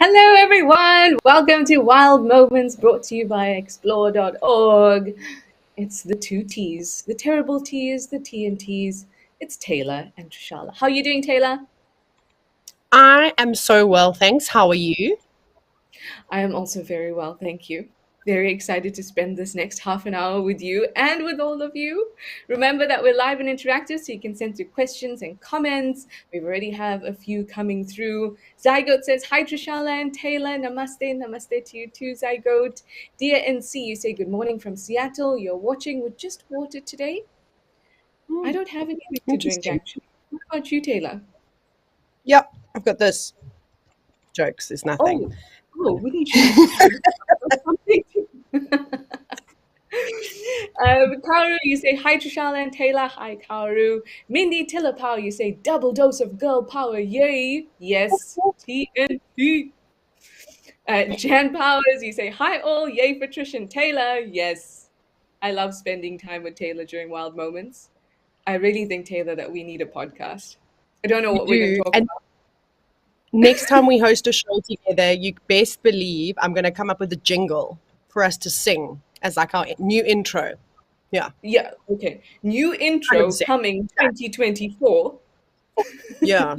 Hello, everyone. Welcome to Wild Moments brought to you by explore.org. It's the two T's, the terrible T's, the T and T's. It's Taylor and Trishala. How are you doing, Taylor? I am so well, thanks. How are you? I am also very well, thank you. Very excited to spend this next half an hour with you and with all of you. Remember that we're live and interactive, so you can send through questions and comments. We already have a few coming through. Zygote says, Hi, Trishala and Taylor. Namaste. Namaste to you too, Zygote. Dear NC, you say, Good morning from Seattle. You're watching with just water today? I Hmm, don't have anything to drink, interesting. actually. What about you, Taylor? Yep, I've got this. Jokes is nothing. Oh, we need to. Something to. Karu, you say hi Trishala and Taylor. Hi Karu. Mindy Tillapau, you say double dose of girl power. Yay. Yes. TNT. Jan Powers, you say hi all. Yay for Trish and Taylor. Yes. I love spending time with Taylor during wild moments. I really think, Taylor, that we need a podcast. I don't know You what we're going do. to talk And about. next time we host a show together, you best believe I'm going to come up with a jingle for us to sing as like our new intro. Yeah, Yeah, okay. New intro 100%. coming 2024. Yeah.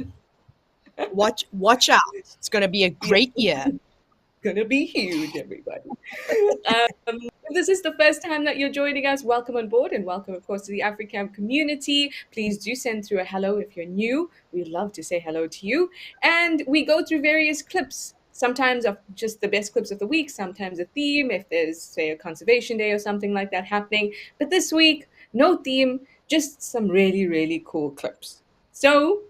Watch out. It's going to be a Yeah, great year. gonna be huge, everybody. If this is the first time that you're joining us, welcome on board and welcome, of course, to the Africam community. Please do send through a hello if you're new. We'd love to say hello to you. And we go through various clips, sometimes of just the best clips of the week, sometimes a theme, if there's, say, a conservation day or something like that happening. But this week, no theme, just some really, really cool clips. So,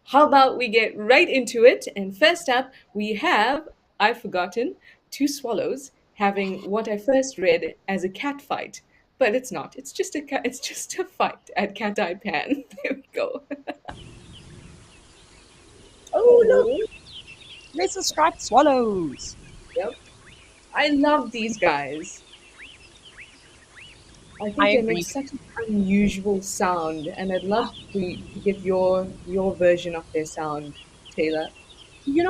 how about we get right into it? And first up, we have I've forgotten two swallows having what I first read as a cat fight, but it's not. It's just a cat. It's just a fight at Cat Eye Pan. There we go. Oh, look. Oh, Lesser striped swallows. yep. I love these guys. I I think they make agree. such an unusual sound, and I'd love to get your version of their sound, Taylor.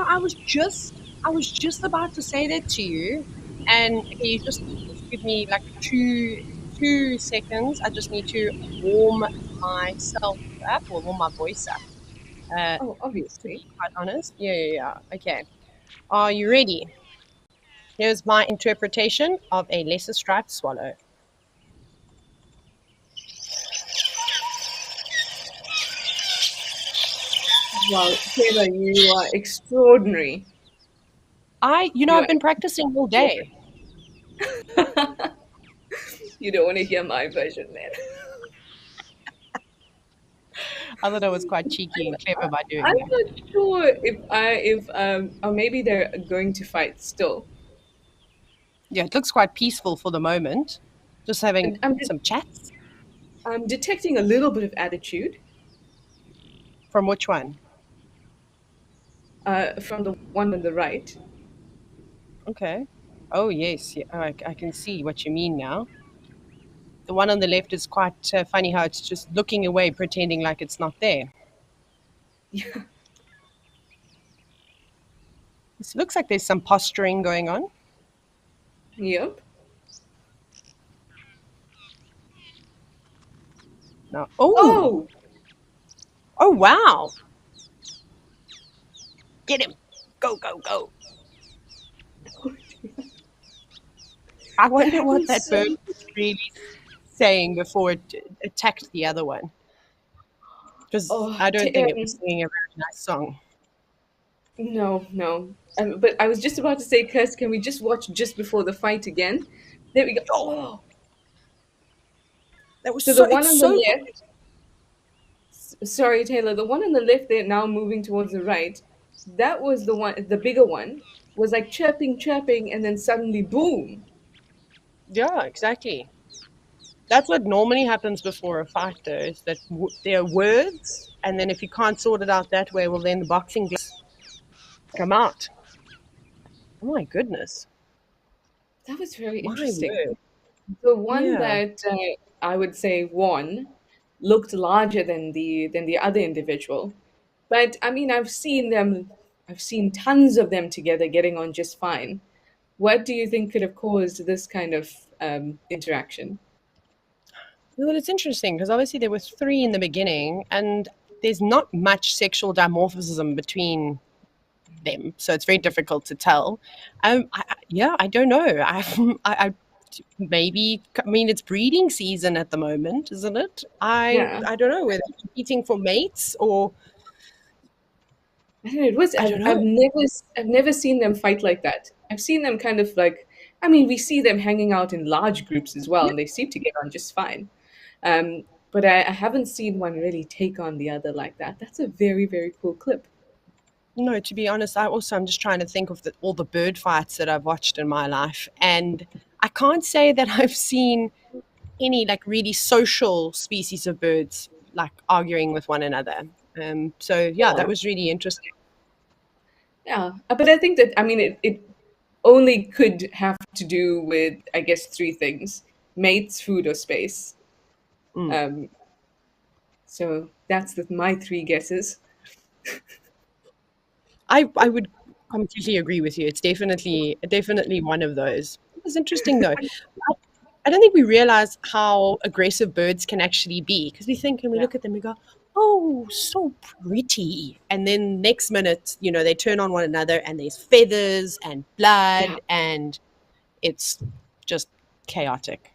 I was just about to say that to you, and okay, you just give me like two seconds. I just need to warm myself up or warm my voice up. Oh, To be obviously. quite honest, yeah. Okay, are you ready? Here's my interpretation of a lesser striped swallow. Wow, Taylor, you are extraordinary. I've You been practicing all are. day. You don't want to hear my version, man. I thought I was quite cheeky and clever by I'm doing that not sure if or maybe they're going to fight still. yeah, it looks quite peaceful for the moment. Just having And some chats. I'm detecting a little bit of attitude From which one? from the one on the right. Okay. Oh, yes. Yeah, I can see what you mean now. The one on the left is quite funny how it's just looking away, pretending like it's not there. Yeah. It looks like there's some posturing going on. Yep. Now, oh, Oh, oh, wow. Get him. Go, go, go. I that wonder what happens that so. bird was really saying before it attacked the other one. Because Oh, I don't think it was singing a very nice song. no, no. But I was just about to say, Kirst, can we just watch just before the fight again? There we go. Oh, Oh, that was so the so, one it's on the so left. Sorry, Taylor. The one on the left there now moving towards the right. That was the one, the bigger one, was like chirping, chirping, and then suddenly boom. yeah, exactly. That's what normally happens before a fight, though, is that there are words, and then if you can't sort it out that way, well, then the boxing gloves come out. Oh my goodness. That was very My interesting. word. The one Yeah. that I would say won looked larger than the other individual. But I mean, I've seen them. I've seen tons of them together getting on just fine. What do you think could have caused this kind of interaction? Well, it's interesting because obviously there were three in the beginning, and there's not much sexual dimorphism between them, so it's very difficult to tell. Yeah, I don't know. I maybe, I mean, it's breeding season at the moment, isn't it? Yeah, I don't know whether they're competing for mates or I don't know. It was. I don't know. I've never seen them fight like that. I've seen them kind of like. I mean, we see them hanging out in large groups as well, and they seem to get on just fine. But I haven't seen one really take on the other like that. That's a very, very cool clip. No, to be honest, I'm just trying to think of all the bird fights that I've watched in my life, and I can't say that I've seen any like really social species of birds like arguing with one another. So yeah, that Yeah, was really interesting. yeah. But I think that, I mean, it only could have to do with, I guess, three things: mates, food, or space. Mm. Um, so that's my three guesses. I would completely agree with you. It's definitely one of those. It was interesting though. I don't think we realize how aggressive birds can actually be because we think and we Yeah, look at them, we go, "Oh, so pretty," and then next minute, they turn on one another and there's feathers and yeah. blood and it's just chaotic.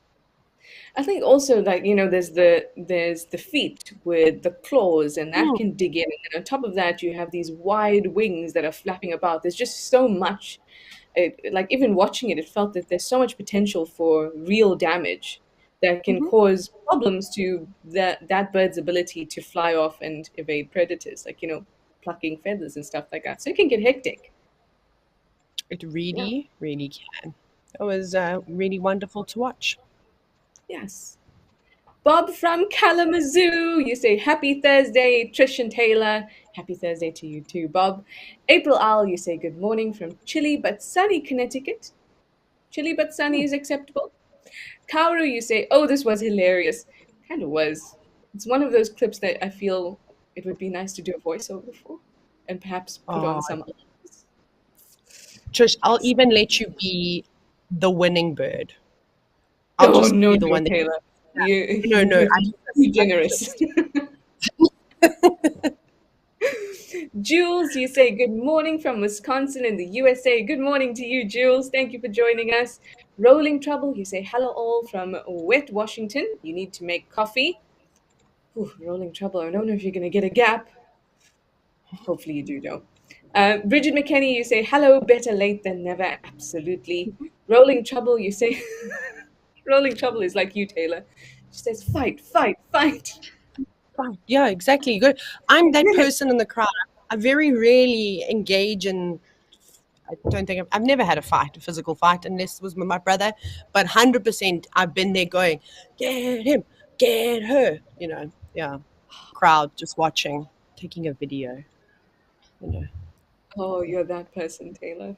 I think also, like, there's the feet with the claws, and that Mm. can dig in. And on top of that, you have these wide wings that are flapping about. There's just so much. Like, even watching it, it felt that there's so much potential for real damage that can Mhm. cause problems to that bird's ability to fly off and evade predators, like, plucking feathers and stuff like that. So it can get hectic. It Yeah. really, really can. It was really wonderful to watch. Yes. Bob from Kalamazoo, you say happy Thursday. Trish and Taylor, happy Thursday to you too, Bob. April Owl, you say good morning from chilly but sunny Connecticut. Chilly but sunny Hmm. is acceptable. Kaoru, you say, oh, this was hilarious. Kind of was. It's one of those clips that I feel it would be nice to do a voiceover for and perhaps put on Oh, some others. Trish, I'll Yes. even let you be the winning bird. I'll Oh, just no, be the no, one that. Taylor. You, No, no, you're too I generous. insist. Jules, you say good morning from Wisconsin in the USA. Good morning to you, Jules. Thank you for joining us. Rolling Trouble, you say hello all from wet Washington. You need to make coffee. Ooh, Rolling Trouble, I don't know if you're going to get a gap. Hopefully you do, though. Bridget McKenney, you say hello, better late than never. Absolutely. Rolling Trouble, you say Rolling Trouble is like you, Taylor. She says fight, fight, fight. Right. Yeah, exactly. Good. I'm that person in the crowd. I very rarely engage in. I don't think I've never had a fight, a physical fight, unless it was with my brother. But 100%, I've been there going, get him, get her. Yeah. Crowd just watching, taking a video. You know. Oh, you're that person, Taylor.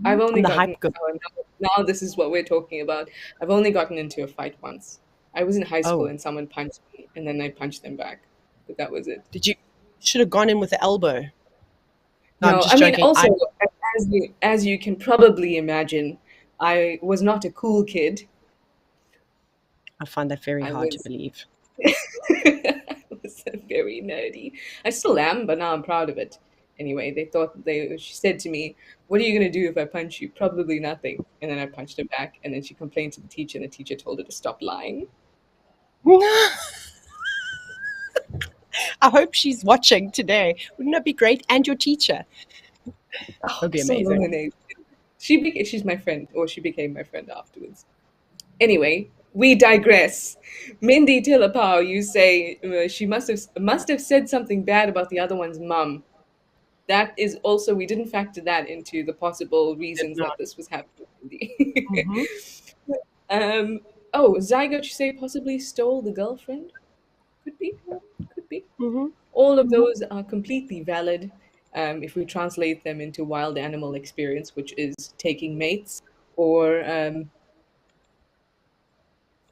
I've Hmm. only I'm the gotten, hype girl. oh, now this is what we're talking about. I've only gotten into a fight once. I was in high school Oh, and someone punched me, and then I punched them back. But that was it. did you? Should have gone in with the elbow. No, I'm No, just I mean, joking. also, as you can probably imagine, I was not a cool kid. I find that very I hard to was, believe. I was very nerdy. I still am, but now I'm proud of it. Anyway, she said to me, "What are you gonna do if I punch you?" Probably nothing. And then I punched her back, and then she complained to the teacher, and the teacher told her to stop lying. I hope she's watching today. Wouldn't that be great? And your teacher. That Oh, would I be still know her amazing. name. She's my friend, or she became my friend afterwards. Anyway, we digress. Mindy Tillapau, you say she must have said something bad about the other one's mum. That is also, we didn't factor that into the possible Did reasons that not. this was happening. Mindy. Hmm. um. Oh, Zygote, you say possibly stole the girlfriend. Could be. Could be. Hmm. All of those are completely valid if we translate them into wild animal experience, which is taking mates or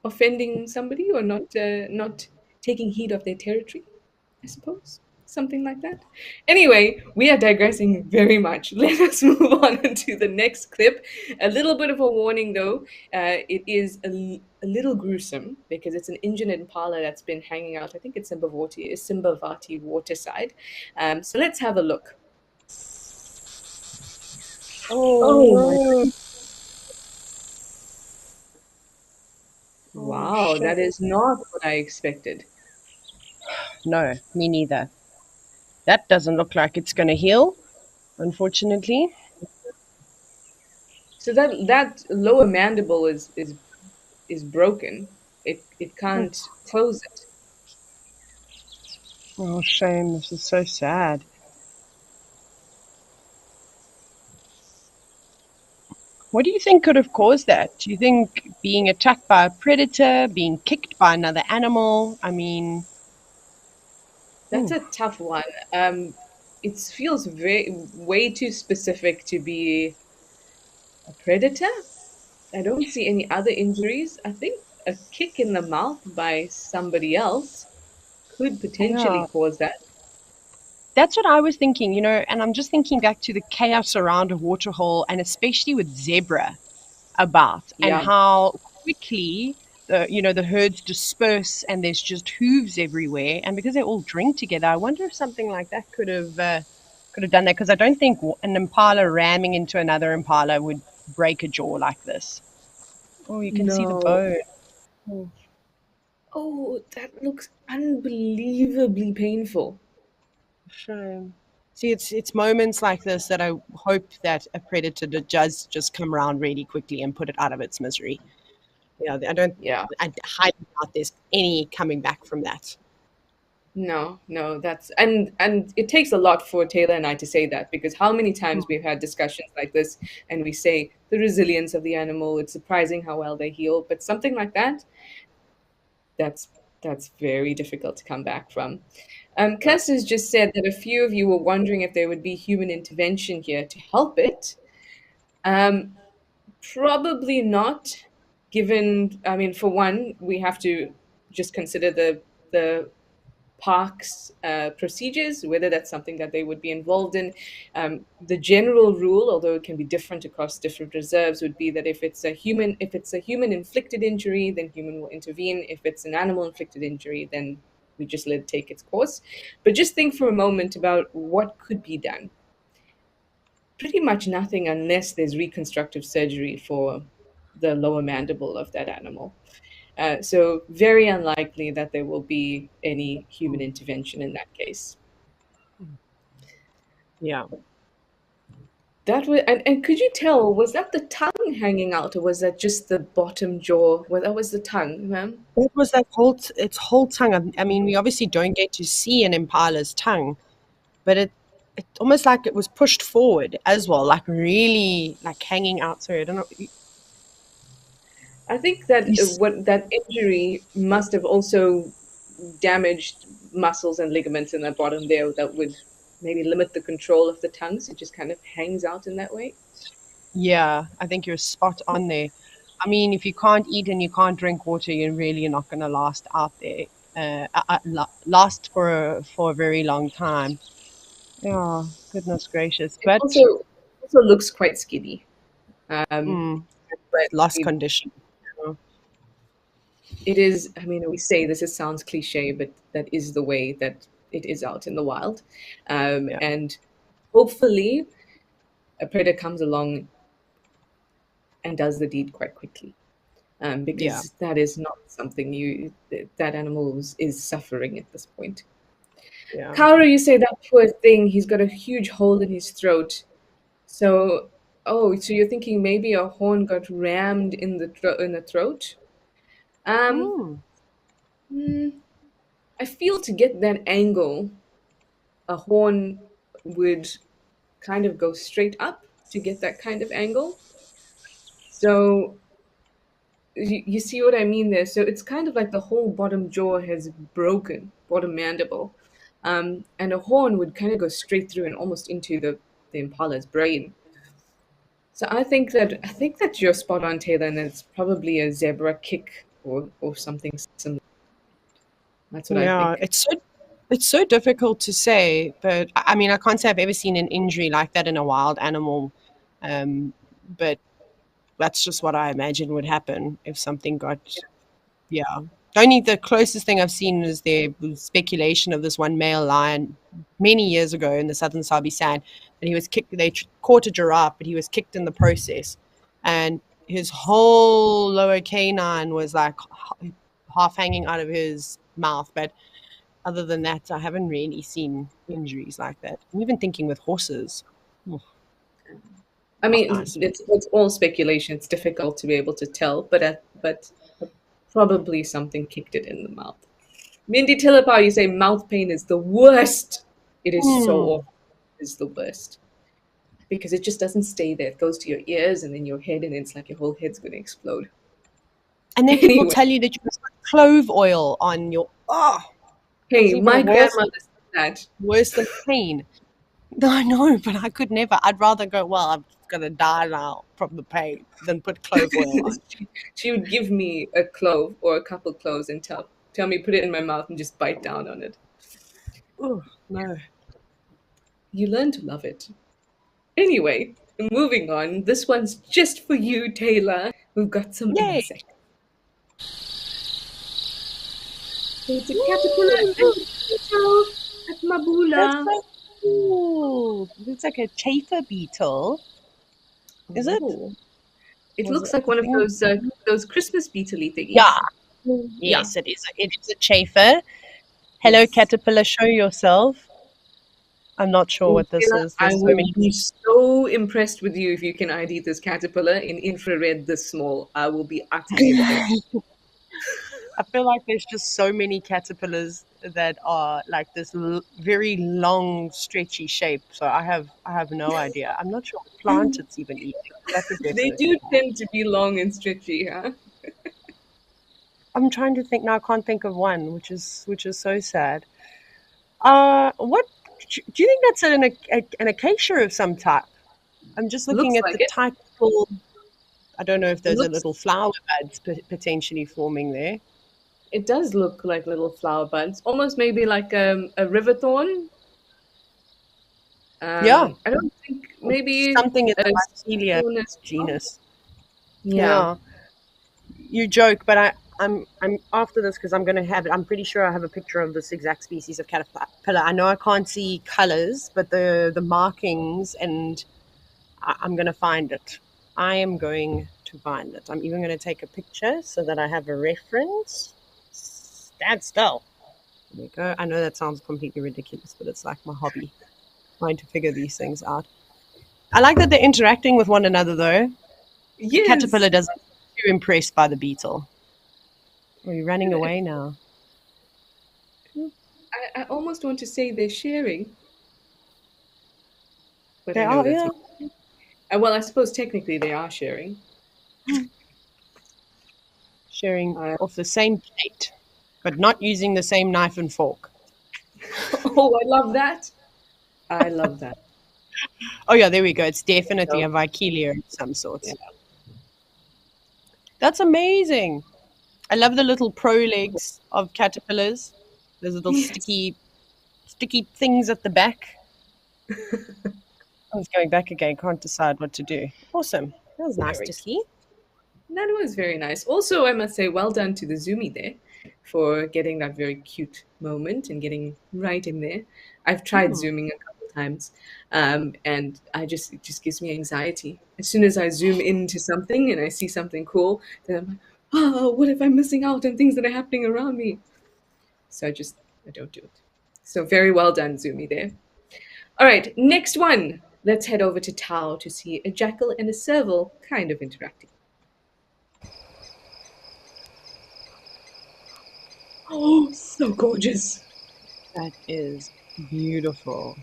offending somebody or not taking heed of their territory, I suppose. something like that. Anyway, we are digressing very much. Let us move on to the next clip. A little bit of a warning, though. It is a little gruesome because it's an injured impala that's been hanging out. I think it's Simbavati waterside. So let's have a look. Oh Oh my! no. Oh Wow, shit. that is not what I expected. No, me neither. That doesn't look like it's going to heal, unfortunately. So that lower mandible is broken. It Oh, can't close it. oh, shame. This is so sad. What do you think could have caused that? Do you think being attacked by a predator, being kicked by another animal? I mean, That's ooh, a tough one. It feels way too specific to be a predator. I don't see any other injuries. I think a kick in the mouth by somebody else could potentially yeah. cause that. That's what I was thinking, and I'm just thinking back to the chaos around a waterhole and especially with zebra about and Yeah. how quickly the herds disperse and there's just hooves everywhere and because they all drink together. I wonder if something like that could have done that because I don't think an impala ramming into another impala would break a jaw like this. Oh, you can see the No. bone. Oh, Oh, that looks unbelievably painful. shame. See, it's moments like this that I hope that a predator does just come around really quickly and put it out of its misery. Yeah. I highly doubt there's any coming back from that. No, no, that's and it takes a lot for Taylor and I to say that because how many times we've had discussions like this and we say the resilience of the animal, it's surprising how well they heal, but something like that, that's that's very difficult to come back from. Yeah. Kirsten's just said that a few of you were wondering if there would be human intervention here to help it. Um, Probably not, given, I mean, for one, we have to just consider the parks procedures, whether that's something that they would be involved in. The general rule, although it can be different across different reserves, would be that if it's a human inflicted injury, then human will intervene. If it's an animal inflicted injury, then we just let it take its course. But just think for a moment about what could be done. Pretty much nothing unless there's reconstructive surgery for the lower mandible of that animal. So very unlikely that there will be any human intervention in that case. Yeah. That was, and could you tell, was that the tongue hanging out, or was that just the bottom jaw? Well, that was the tongue, ma'am. What was that its whole tongue? I mean, we obviously don't get to see an impala's tongue, but it almost like it was pushed forward as well, like really like hanging out. Sorry, I don't know. I think that You s- what that injury must have also damaged muscles and ligaments in the bottom there that would maybe limit the control of the tongue, so it just kind of hangs out in that way. yeah, I think you're spot on there. I mean, if you can't eat and you can't drink water, you're really not going to last out there. Last for a very long time. Yeah, goodness gracious. It But also looks quite skinny. Um, mm, but lost it, condition. Yeah. it is, I mean, we say this, it sounds cliche, but that is the way that it is out in the wild. Yeah. And hopefully a predator comes along and does the deed quite quickly. Yeah. Because that is not something that animal is suffering at this point. Yeah. Kaoru, you say that poor thing, he's got a huge hole in his throat. So, oh, so you're thinking maybe a horn got rammed in in the throat? Um, Mm, hmm, I feel to get that angle, a horn would kind of go straight up to get that kind of angle. So you see what I mean there? So it's kind of like the whole bottom jaw has broken, bottom mandible. And a horn would kind of go straight through and almost into the impala's brain. So I think that you're spot on, Taylor, and it's probably a zebra kick or something similar. That's what I yeah. think. It's so difficult to say, but I mean, I can't say I've ever seen an injury like that in a wild animal. Um, but that's just what I imagine would happen if something got, yeah. Only the closest thing I've seen is there was speculation of this one male lion many years ago in the southern Sabi Sand, and he was kicked. They caught a giraffe, but he was kicked in the process, and his whole lower canine was like half hanging out of his mouth. But other than that, I haven't really seen injuries like that. I'm even thinking with horses. Oh, I not mean, nice. it's all speculation. It's difficult to be able to tell, but probably something kicked it in the mouth. Mindy Tillipau, you say mouth pain is the worst. It is so Hmm. awful. It's the worst because it just doesn't stay there. It goes to your ears and then your head, and it's like your whole head's going to explode. And then people Anyway, tell you that you must put clove oil on your. Oh, hey, that's my even worse. grandmother said that. Worse than pain. No, I know, but I could never. I'd rather go, well, I'm going to die now from the pain than put clove oil on. She would give me a clove or a couple cloves and tell me put it in my mouth and just bite down on it. Oh, no. You learn to love it. Anyway, moving on. This one's just for you, Taylor. We've got some Yay. insects. So it's a caterpillar and a beetle at That's Mabula. so cool. It's like a chafer beetle. Is it? Oh, it Was looks it? like I one of think. those Christmas beetle-y Yeah. thingies. Yeah. Yes, it is. It is a chafer. Hello, Yes. caterpillar. Show yourself. I'm not sure Oh, what this Taylor, is. I There's so will many. be so impressed with you if you can ID this caterpillar in infrared this small. I will be utterly impressed. I feel like there's just so many caterpillars that are like this very long, stretchy shape. So I have no idea. I'm not sure what plant it's even eating. That would They definitely do help. tend to be long and stretchy, huh? I'm trying to think now. I can't think of one, which is so sad. What do you think that's an acacia of some type? I'm just looking Looks at like the it. title. I don't know if It those are looks. little flower buds potentially forming there. It does look like little flower buds, almost maybe like a river thorn. Yeah, I don't think maybe something in a the Mycelia stone as well. genus. Yeah, Yeah, you joke, but I'm after this because I'm going to have it. I'm pretty sure I have a picture of this exact species of caterpillar. I know I can't see colors, but the markings, and I'm going to find it. I am going to find it. I'm even going to take a picture so that I have a reference. Stand still. There we go. I know that sounds completely ridiculous, but it's like my hobby, trying to figure these things out. I like that they're interacting with one another, though. The yes. caterpillar doesn't seem too impressed by the beetle. Are you running away now? I almost want to say they're sharing, but They I know are, that's yeah. not. Well, I suppose technically they are sharing. Sharing Uh, off the same plate, but not using the same knife and fork. oh, I love that. I love that. Oh, yeah, there we go. It's definitely So, a Vicelia of some yeah. sort. That's amazing. I love the little pro legs of caterpillars. Those little Yes. sticky things at the back. I was going back again. Can't decide what to do. Awesome. That was nice Very to see. That was very nice. Also, I must say, well done to the Zoomy there for getting that very cute moment and getting right in there. I've tried Hmm. zooming a couple times, and it just gives me anxiety. As soon as I zoom into something and I see something cool, then I'm like, oh, what if I'm missing out on things that are happening around me? So I don't do it. So very well done, Zoomy there. All right, next one. Let's head over to Tao to see a jackal and a serval kind of interacting. Oh, so gorgeous. That is beautiful.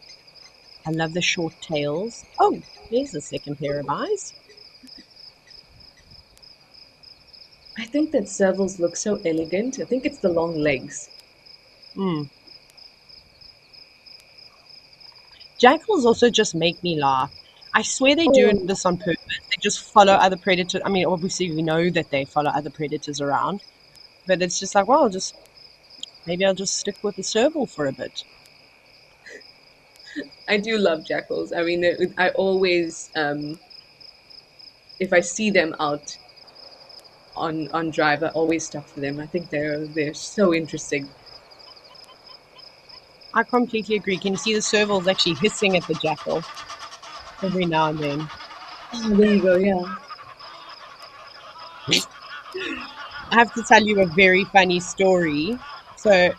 I love the short tails. Oh, there's a second pair of eyes. I think that servals look so elegant. I think it's the long legs. Mm. Jackals also just make me laugh. I swear they do Oh, this on purpose. They just follow other predators. I mean, obviously we know that they follow other predators around, but it's just like, well, just Maybe I'll just stick with the serval for a bit. I do love jackals. I mean, I always, if I see them out on drive, I always stop for them. I think they're so interesting. I completely agree. Can you see the serval's actually hissing at the jackal every now and then? Oh, there you go. Yeah. I have to tell you a very funny story. So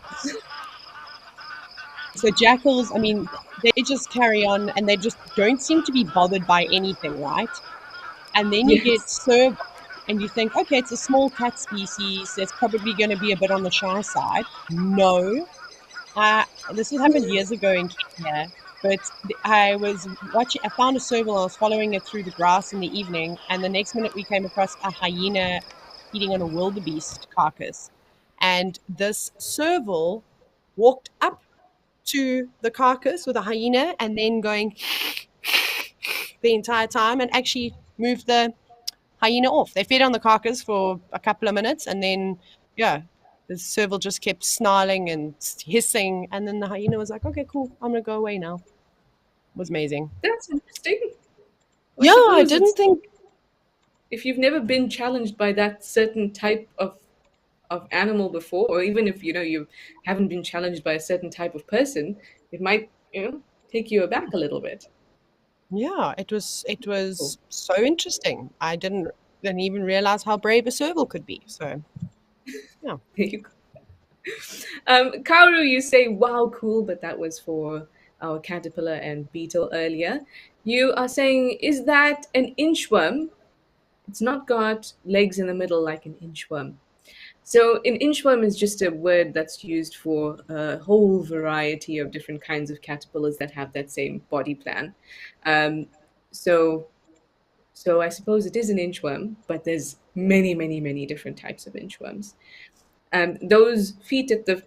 jackals, I mean, they just carry on and they just don't seem to be bothered by anything, right? And then you get Yes. serval and you think, okay, it's a small cat species. It's probably going to be a bit on the shy side. No, this has happened years ago in Kenya, but I was watching. I found a serval. I was following it through the grass in the evening, and the next minute we came across a hyena feeding on a wildebeest carcass, and this serval walked up to the carcass with a hyena, and then going the entire time, and actually moved the hyena off. They fed on the carcass for a couple of minutes, and then yeah, the serval just kept snarling and hissing, and then the hyena was like, "Okay, cool, I'm gonna go away now." It was amazing. That's interesting. I Yeah, I suppose didn't it's think. if you've never been challenged by that certain type of animal before, or even if you haven't been challenged by a certain type of person, it might take you aback a little bit. Yeah, it Cool. was so interesting. I didn't even realize how brave a serval could be. So yeah, There you go. Kaoru, you say, wow, cool, but that was for our caterpillar and beetle earlier. You are saying, is that an inchworm? It's not got legs in the middle like an inchworm. So, an inchworm is just a word that's used for a whole variety of different kinds of caterpillars that have that same body plan. Um, so, so I suppose it is an inchworm, but there's many, many, many different types of inchworms. Those feet at the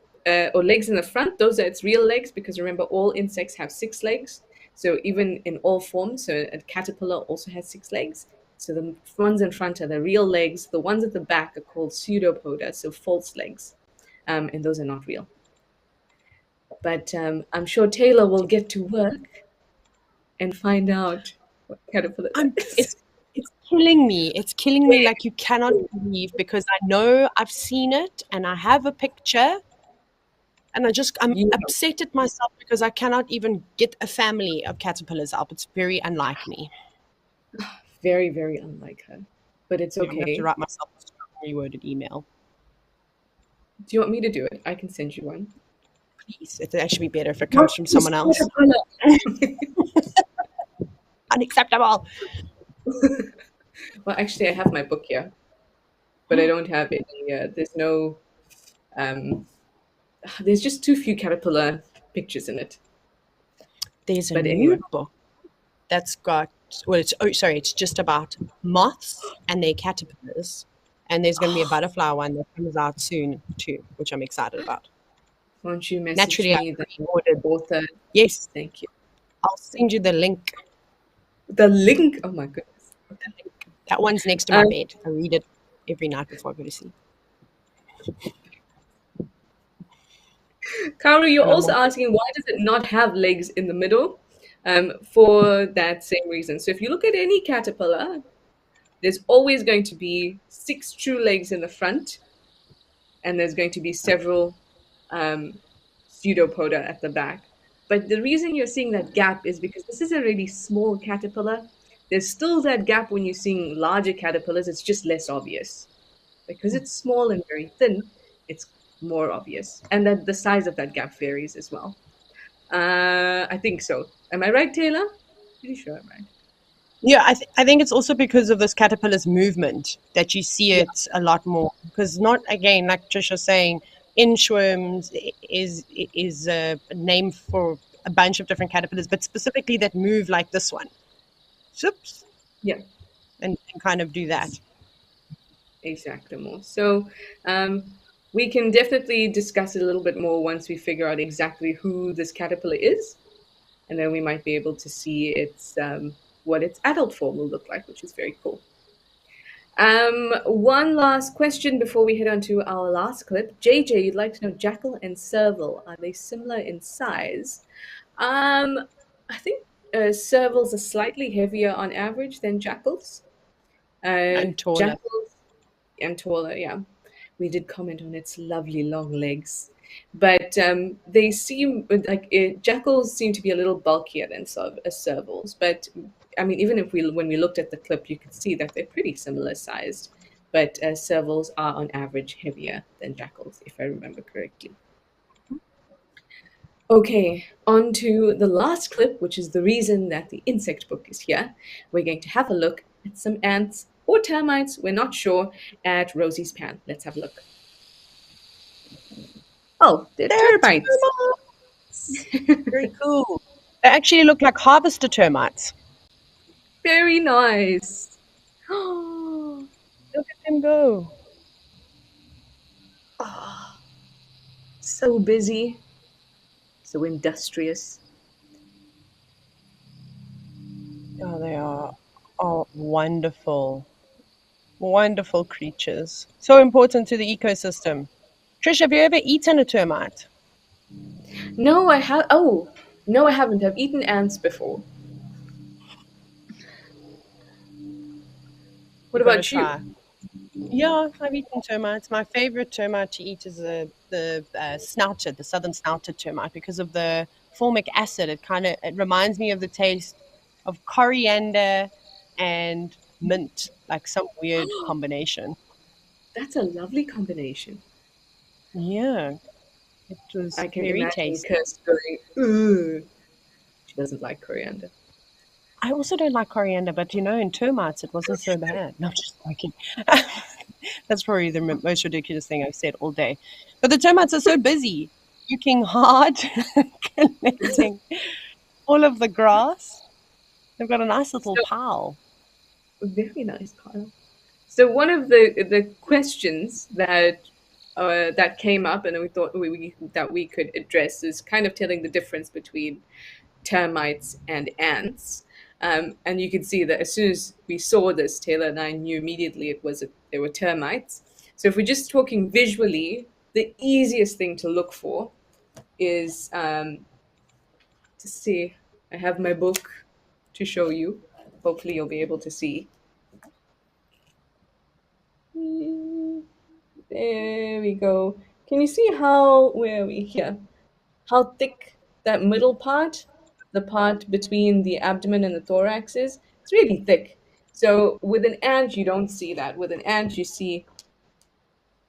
or legs in the front, those are its real legs because remember, all insects have six legs. So even in all forms, so a caterpillar also has six legs. So the ones in front are the real legs. The ones at the back are called pseudopoda, so false legs, and those are not real. But I'm sure Taylor will get to work and find out what caterpillar that I'm. is. It's killing me. It's killing me like you cannot believe because I know I've seen it and I have a picture. And I'm You know, upset at myself because I cannot even get a family of caterpillars up. It's very unlike me. very, very unlike her, but it's Yeah, I'm gonna have to okay. write myself a strongly worded email. Do you want me to do it? I can send you one. Please, it'd actually be better if it What comes from is someone else. caterpillar? Unacceptable. Well, actually, I have my book here, but I don't have any. There's no. Um, there's just too few caterpillar pictures in it. There's a But anyway, new book that's got well, it's just about moths and their caterpillars, and there's going to be a butterfly one that comes out soon too, which I'm excited about. won't you message Naturally, me I've the already ordered. author? Yes, Thank you. I'll send you the link. The link. Oh my goodness. The link. That one's next to my Um, bed. I read it every night before I go to sleep. Kauru, you're And I'm also like, asking why does it not have legs in the middle? For that same reason. So if you look at any caterpillar, there's always going to be six true legs in the front, and there's going to be several um, pseudopoda at the back. But the reason you're seeing that gap is because this is a really small caterpillar. There's still that gap when you're seeing larger caterpillars, it's just less obvious. Because it's small and very thin, it's more obvious. And that the size of that gap varies as well. I think so. Am I right, Taylor? Pretty sure I'm right. yeah, I think it's also because of this caterpillar's movement that you see Yeah. it a lot more. Because not again, like Trisha's saying, inchworms is a name for a bunch of different caterpillars, but specifically that move like this one, Oops, Yeah. and kind of do that. Exactly. More. So we can definitely discuss it a little bit more once we figure out exactly who this caterpillar is, and then we might be able to see its what its adult form will look like, which is very cool. One last question before we head on to our last clip. JJ, you'd like to know jackal and serval, are they similar in size? Um, I think servals are slightly heavier on average than jackals. And taller. Jackals and taller, yeah. We did comment on its lovely long legs, but they seem like jackals seem to be a little bulkier than servals. But I mean, even if we when we looked at the clip, you could see that they're pretty similar sized. But servals are on average heavier than jackals, if I remember correctly. Okay, on to the last clip, which is the reason that the insect book is here. We're going to have a look at some ants or termites, we're not sure, at Rosie's pan. Let's have a look. Oh, they're They're termites. termites. Very cool. They actually look like harvester termites. Very nice. Oh, Look at them go. so busy, so industrious. Oh, they are wonderful, wonderful creatures. So important to the ecosystem. Trish, have you ever eaten a termite? No, I have. Oh, no, I haven't. I've eaten ants before. What You got to about you? try. Yeah, I've eaten termites. My favorite termite to eat is the snouted, the southern snouted termite, because of the formic acid. It reminds me of the taste of coriander and mint, like some weird combination. That's a lovely combination. Yeah, it was I can very imagine tasty. Kirst going, ooh. She doesn't like coriander. I also don't like coriander, but in termites it wasn't so bad. No, I'm just joking. That's probably the most ridiculous thing I've said all day. But the termites are so busy, working hard, collecting all of the grass. They've got a nice little So pile. very nice, Kyle. So one of the questions that came up, and we thought that we could address, is kind of telling the difference between termites and ants. And you can see that as soon as we saw this, Taylor and I knew immediately they were termites. So if we're just talking visually, the easiest thing to look for is to see. I have my book to show you. Hopefully, you'll be able to see. There we go. Can you see how, where are we here? How thick that middle part, the part between the abdomen and the thorax is? It's really thick. So with an ant, you don't see that. With an ant, you see,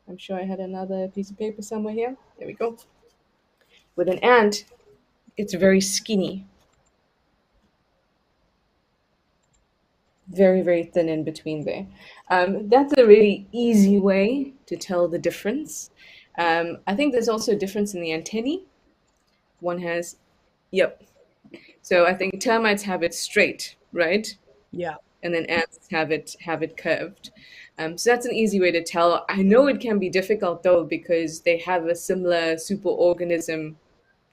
I'm sure I had another piece of paper somewhere here. There we go. With an ant, it's very skinny, very, very thin in between there. That's a really easy way to tell the difference. I think there's also a difference in the antennae. One has, yep. So I think termites have it straight, right? Yeah. And then ants have it curved. So that's an easy way to tell. I know it can be difficult though because they have a similar superorganism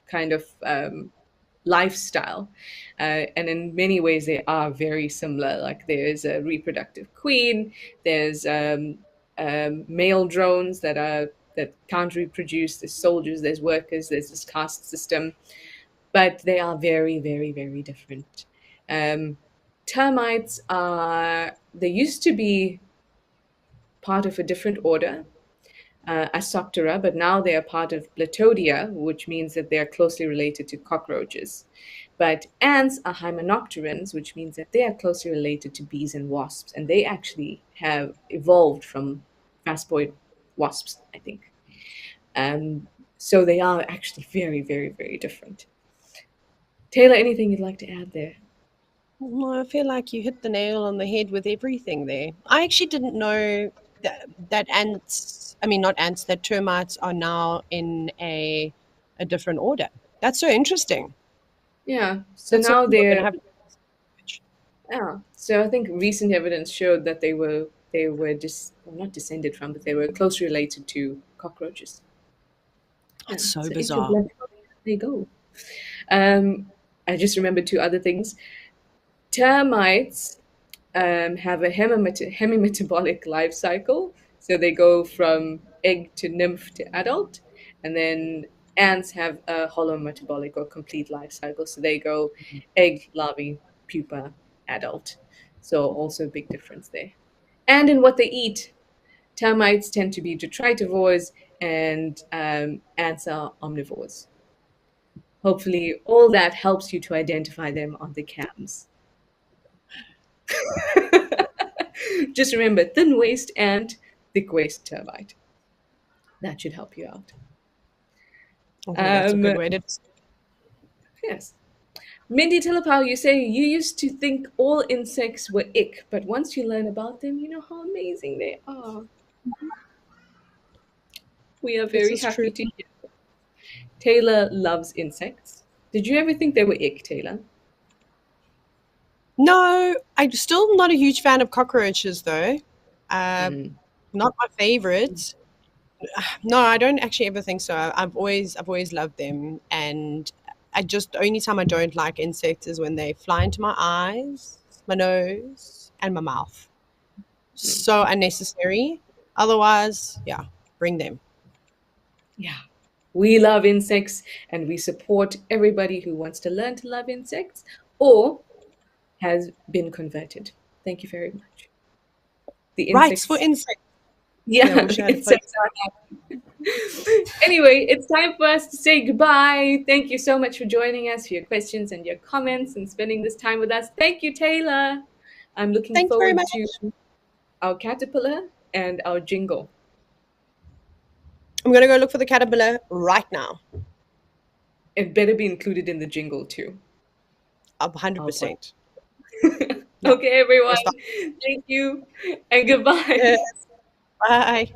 kind of lifestyle, and in many ways they are very similar. Like there's a reproductive queen, there's male drones that can't reproduce. There's soldiers, there's workers, there's this caste system, but they are very, very, very different. Um, Termites are, they used to be part of a different order, Asoptera, but now they are part of Platodia, which means that they are closely related to cockroaches. But ants are hymenopterans, which means that they are closely related to bees and wasps, and they actually have evolved from phasmoid wasps, I think. So they are actually very, very, very different. Taylor, anything you'd like to add there? Well, I feel like you hit the nail on the head with everything there. I actually didn't know that ants, I mean, not ants, that termites are now in a different order. That's so interesting. Yeah. So That's so now cool. We're going to they're, have. yeah. So I think recent evidence showed that they were just well, not descended from, but they were closely related to cockroaches. Yeah. That's so So bizarre. intergalactic, they go. Um, I just remembered two other things. Termites. have a hemimetabolic life cycle. So they go from egg to nymph to adult. And then ants have a holometabolic or complete life cycle. So they go egg, larvae, pupa, adult. So also a big difference there. And in what they eat, termites tend to be detritivores and ants are omnivores. Hopefully, all that helps you to identify them on the cams. Just remember thin waist and thick waist termite. That should help you out. I think that's a Um, good way to. yes. Mindy Tillapau, you say you used to think all insects were ick, but once you learn about them, you know how amazing they are. We are This very is true. happy to hear. Taylor loves insects. Did you ever think they were ick, Taylor? No, I'm still not a huge fan of cockroaches, though. Uh, Mm. Not my favorite. No, I don't actually ever think so. I've always loved them, and I just the only time I don't like insects is when they fly into my eyes, my nose, and my mouth. Mm. So unnecessary. Otherwise, yeah, bring them. Yeah. We love insects and we support everybody who wants to learn to love insects or has been converted. Thank you very much. The Rights for insects, insects. Yeah, I yeah, wish I the had a place. insects are happy. Anyway, it's time for us to say goodbye. Thank you so much for joining us, for your questions and your comments and spending this time with us. Thank you, Taylor. I'm looking Thank you very forward much. to our caterpillar and our jingle. I'm gonna go look for the caterpillar right now. It better be included in the jingle too. I'll put. 100%. Yeah, Okay, everyone. let's start. Thank you and goodbye. Yes. Bye.